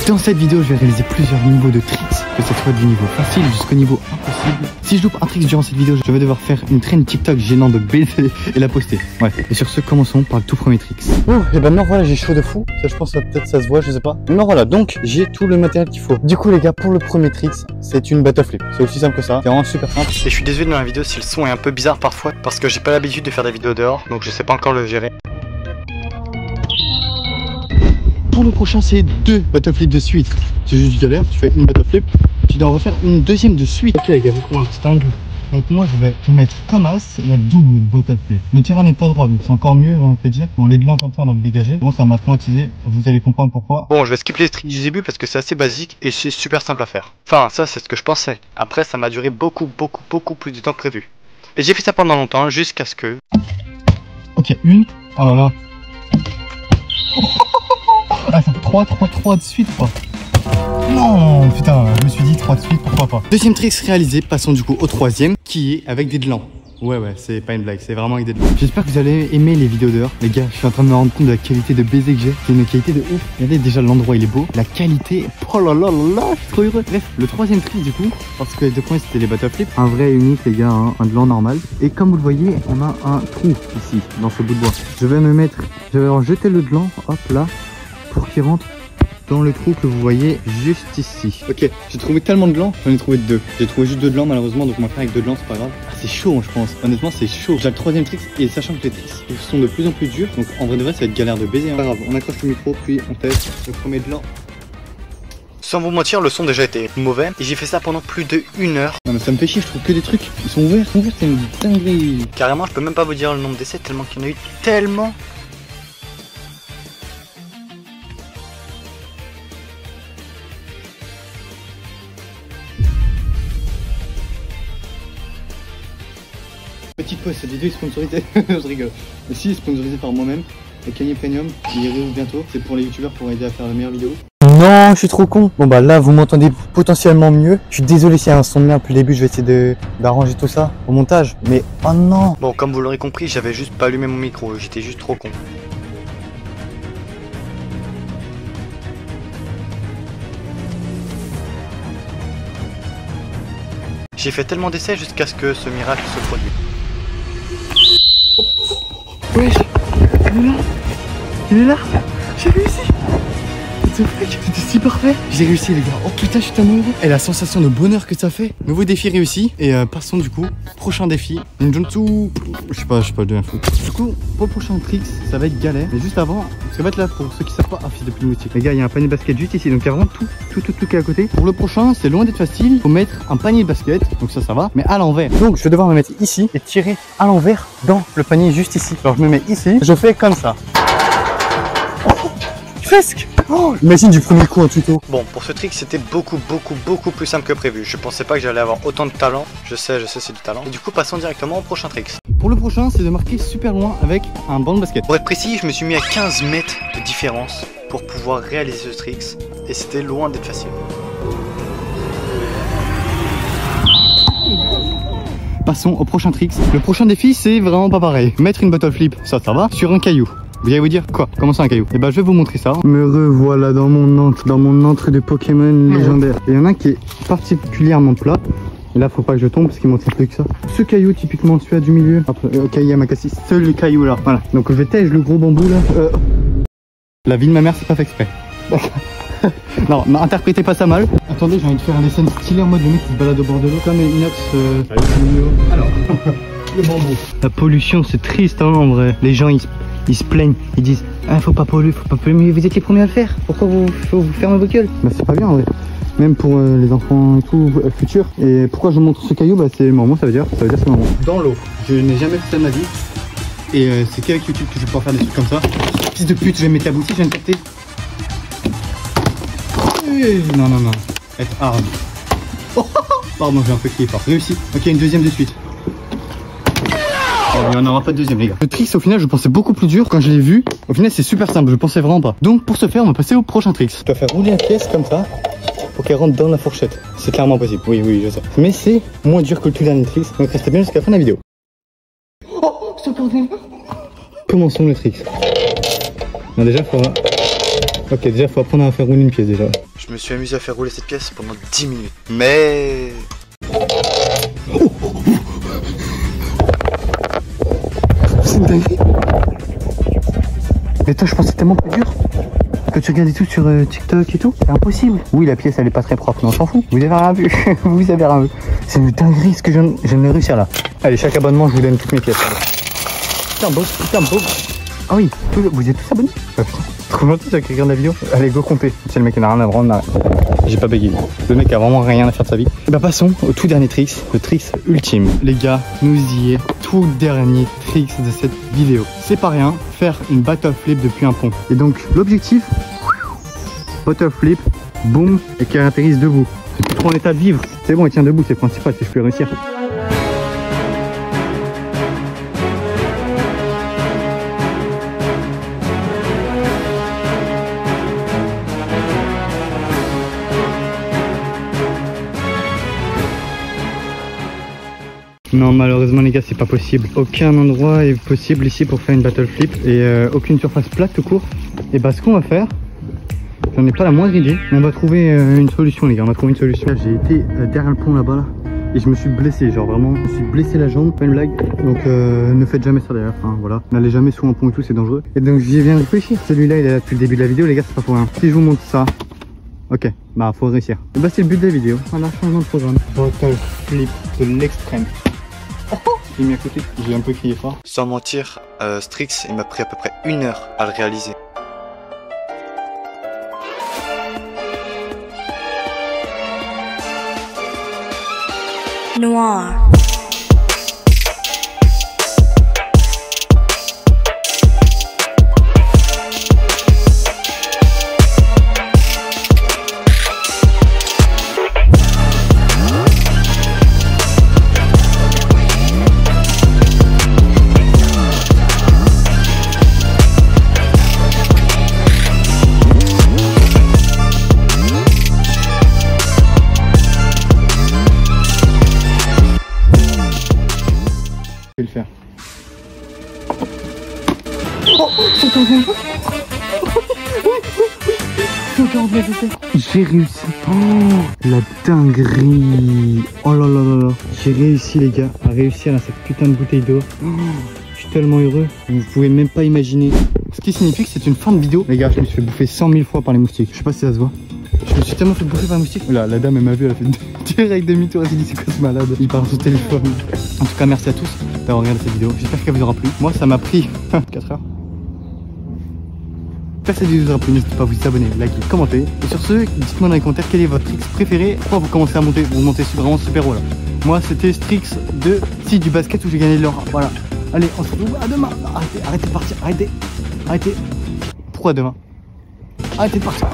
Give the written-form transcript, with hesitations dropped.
Dans cette vidéo, je vais réaliser plusieurs niveaux de tricks, que ce soit du niveau facile jusqu'au niveau impossible. Si je loupe un trick durant cette vidéo, je vais devoir faire une traîne TikTok gênant de baiser et la poster. Ouais. Et sur ce, commençons par le tout premier trick. Oh, et ben non, voilà, j'ai chaud de fou. Ça, je pense que peut-être ça se voit, je sais pas. Non, voilà, donc j'ai tout le matériel qu'il faut. Du coup, les gars, pour le premier trick, c'est une battle flip. C'est aussi simple que ça. C'est vraiment super simple. Et je suis désolé dans la vidéo si le son est un peu bizarre parfois, parce que j'ai pas l'habitude de faire des vidéos dehors, donc je sais pas encore le gérer. Pour le prochain, c'est 2 battle flips de suite. C'est juste galère, tu fais une battle flip, tu dois en refaire une deuxième de suite. Ok les gars, vous comment c'est un glue. Donc moi je vais mettre comme as la double battle flip. Le terrain n'est pas droit, donc c'est encore mieux, on peut dire. Bon, les glands comme ça, on va le dégager. Bon, ça m'a traumatisé, vous allez comprendre pourquoi. Bon, je vais skipper les tricks du début parce que c'est assez basique et c'est super simple à faire. Enfin, ça c'est ce que je pensais. Après, ça m'a duré beaucoup plus de temps que prévu. Et j'ai fait ça pendant longtemps, jusqu'à ce que... Ok, une. Oh là là. Ah, ça fait 3 de suite quoi. Non, putain, je me suis dit 3 de suite, pourquoi pas. Deuxième trick réalisé, passons du coup au troisième, qui est avec des glands. Ouais, c'est pas une blague, c'est vraiment avec des glands. J'espère que vous allez aimer les vidéos dehors. Les gars, je suis en train de me rendre compte de la qualité de baiser que j'ai. C'est une qualité de ouf. Regardez, déjà l'endroit il est beau. La qualité, oh là là là là, je suis trop heureux. Bref, le troisième trick du coup, parce que les deux premiers c'était les battle flips. Un vrai et unique les gars, hein, un gland normal. Et comme vous le voyez, on a un trou ici, dans ce bout de bois. Je vais en jeter le gland, hop là, pour qu'il rentre dans le trou que vous voyez juste ici. Ok, j'ai trouvé tellement de glands, j'en ai trouvé 2. J'ai trouvé juste 2 glands malheureusement, donc on va faire avec 2 glands, c'est pas grave. Ah, c'est chaud je pense, honnêtement c'est chaud. J'ai le troisième trick et sachant que les tricks sont de plus en plus durs, donc en vrai de vrai ça va être galère de baiser. Hein. Pas grave, on accroche le micro puis on teste le premier gland. Sans vous mentir, le son déjà était mauvais et j'ai fait ça pendant plus de 1 heure. Non mais ça me fait chier, je trouve que des trucs, ils sont ouverts, c'est une dinguerie. Carrément, je peux même pas vous dire le nombre d'essais tellement qu'il y en a eu tellement. Petite pause, cette vidéo est sponsorisée, je rigole. Mais si, sponsorisé par moi-même, le Kanye Premium, il réouvre bientôt, c'est pour les youtubeurs pour aider à faire la meilleure vidéo. Non, je suis trop con. Bon bah là, vous m'entendez potentiellement mieux. Je suis désolé s'il y a un son de merde depuis le début, je vais essayer d'arranger tout ça au montage. Mais oh non. Bon, comme vous l'aurez compris, j'avais juste pas allumé mon micro, j'étais juste trop con. J'ai fait tellement d'essais jusqu'à ce que ce miracle se produise. Wesh, il est là. Il est là. J'ai réussi. C'était si parfait. J'ai réussi les gars. Oh putain, je suis tellement heureux. Et la sensation de bonheur que ça fait. Nouveau défi réussi. Et passons du coup, prochain défi. Ninjutsu. Je sais pas le deuxième fou. Du coup, pour le prochain trick, ça va être galère. Mais juste avant, ça va être là pour ceux qui savent pas. Ah, fils de pneumatique. Les gars, il y a un panier de basket juste ici. Donc il y a vraiment tout qui est à côté. Pour le prochain, c'est loin d'être facile. Faut mettre un panier de basket. Donc ça va. Mais à l'envers. Donc je vais devoir me mettre ici et tirer à l'envers dans le panier juste ici. Alors je me mets ici. Je fais comme ça. Oh, presque. Oh, imagine du premier coup un tuto. Bon, pour ce trick, c'était beaucoup plus simple que prévu. Je pensais pas que j'allais avoir autant de talent. Je sais, c'est du talent. Et du coup, passons directement au prochain trick. Pour le prochain, c'est de marquer super loin avec un banc de basket. Pour être précis, je me suis mis à 15 mètres de différence pour pouvoir réaliser ce trick. Et c'était loin d'être facile. Passons au prochain trick. Le prochain défi, c'est vraiment pas pareil. Mettre une battle flip, ça va, sur un caillou. Vous allez vous dire quoi? Comment ça un caillou? Et bah je vais vous montrer ça. Me revoilà dans mon entre de Pokémon légendaire. Et il y en a un qui est particulièrement plat. Et là faut pas que je tombe parce qu'il monte plus que ça. Ce caillou typiquement celui du milieu. Ok, Yamakasi, ce caillou là. Voilà. Donc je vais tège le gros bambou là. La vie de ma mère c'est pas fait exprès. Non, interprétez pas ça mal. Attendez, j'ai envie de faire un dessin stylé en mode le mec qui se balade au bord de l'eau comme inox. Alors, le bambou. La pollution c'est triste hein, en vrai. Les gens ils se plaignent, ils disent ah, faut pas polluer, mais vous êtes les premiers à le faire. Pourquoi vous fermez vos gueules? Bah c'est pas bien en vrai. Même pour les enfants et tout, futurs. Et pourquoi je vous montre ce caillou? Bah c'est maman, ça veut dire c'est maman. Dans l'eau, je n'ai jamais fait ça de ma vie. Et c'est qu'avec YouTube que je vais pouvoir faire des trucs comme ça. Fils de pute, je vais me mettre à boutique, je viens de capter. Non. Être hard. Oh, pardon, j'ai un peu crié fort. Réussi. Ok, une deuxième de suite. Il n'y en aura pas de deuxième les gars. Le trick au final je pensais beaucoup plus dur quand je l'ai vu. Au final c'est super simple, je pensais vraiment pas. Donc pour ce faire on va passer au prochain trick. Je dois faire rouler la pièce comme ça pour qu'elle rentre dans la fourchette. C'est clairement possible, oui je sais. Mais c'est moins dur que le tout dernier trick. Donc restez bien jusqu'à la fin de la vidéo. Oh, c'est le bordel. Commençons le trick. Non déjà il faudra Ok, déjà faut apprendre à faire rouler une pièce déjà. Je me suis amusé à faire rouler cette pièce pendant 10 minutes. Mais... C'est une dinguerie. Mais toi je pensais tellement plus dur. Que tu regardes et tout sur TikTok et tout, c'est impossible. Oui, la pièce elle est pas très propre, mais on s'en fout. Vous avez rien vu. Vous avez rien vu. C'est une dinguerie ce que je viens de réussir là. Allez, chaque abonnement, je vous donne toutes mes pièces. Putain, beau, putain, beau. Ah oui, vous êtes tous abonnés? Ah, putain, trop gentil, ceux qui regardent la vidéo. Allez, go compter. C'est le mec qui n'a rien à prendre. J'ai pas bégayé. Le mec a vraiment rien à faire de sa vie. Et bah passons au tout dernier tricks, le tricks ultime. Les gars, nous y est. Tout dernier tricks de cette vidéo. C'est pas rien, faire une battle flip depuis un pont. Et donc l'objectif, battle flip, boum, et qu'il atterrisse debout. C'est plus trop en état de vivre. C'est bon, il tient debout, c'est le principal, si je peux réussir. Non, malheureusement les gars, c'est pas possible. Aucun endroit est possible ici pour faire une battle flip et aucune surface plate tout court. Et bah ce qu'on va faire, j'en ai pas la moindre idée, mais on va trouver une solution les gars, on va trouver une solution. J'ai été derrière le pont là-bas là, et je me suis blessé, genre vraiment, je me suis blessé la jambe, pas une blague. Donc ne faites jamais ça d'ailleurs, enfin voilà, n'allez jamais sous un pont et tout, c'est dangereux. Et donc j'y viens réfléchir, celui-là il est là depuis le début de la vidéo les gars, c'est pas pour rien. Si je vous montre ça, ok, bah faut réussir. Et bah c'est le but de la vidéo, voilà, changement de programme. Battle flip de l'extrême. J'ai mis à côté, j'ai un peu crié fort. Sans mentir, Strix, il m'a pris à peu près 1 heure à le réaliser. Noir. Je vais le faire. J'ai réussi. Oh, la dinguerie. Oh là là là là. J'ai réussi les gars à réussir à cette putain de bouteille d'eau. Oh, je suis tellement heureux. Vous pouvez même pas imaginer. Ce qui signifie que c'est une fin de vidéo. Les gars, je me suis fait bouffer 100 000 fois par les moustiques. Je sais pas si ça se voit. Je me suis tellement fait bouffer par les moustiques. Là, la dame elle m'a vu, elle a fait direct demi-tour. Elle s'est dit c'est quoi ce malade. Il parle sur téléphone. En tout cas, merci à tous d'avoir regardé cette vidéo. J'espère qu'elle vous aura plu. Moi, ça m'a pris 4 heures. J'espère que cette vidéo vous aura plu. N'hésitez pas à vous abonner, liker, commenter. Et sur ce, dites-moi dans les commentaires quel est votre tricks préféré. Pourquoi vous commencez à monter? Vous montez vraiment super haut là. Moi, c'était Strix du basket où j'ai gagné de l'or. Voilà. Allez, on se retrouve à demain. Arrêtez de partir. Arrêtez. Pourquoi demain? Arrêtez de partir.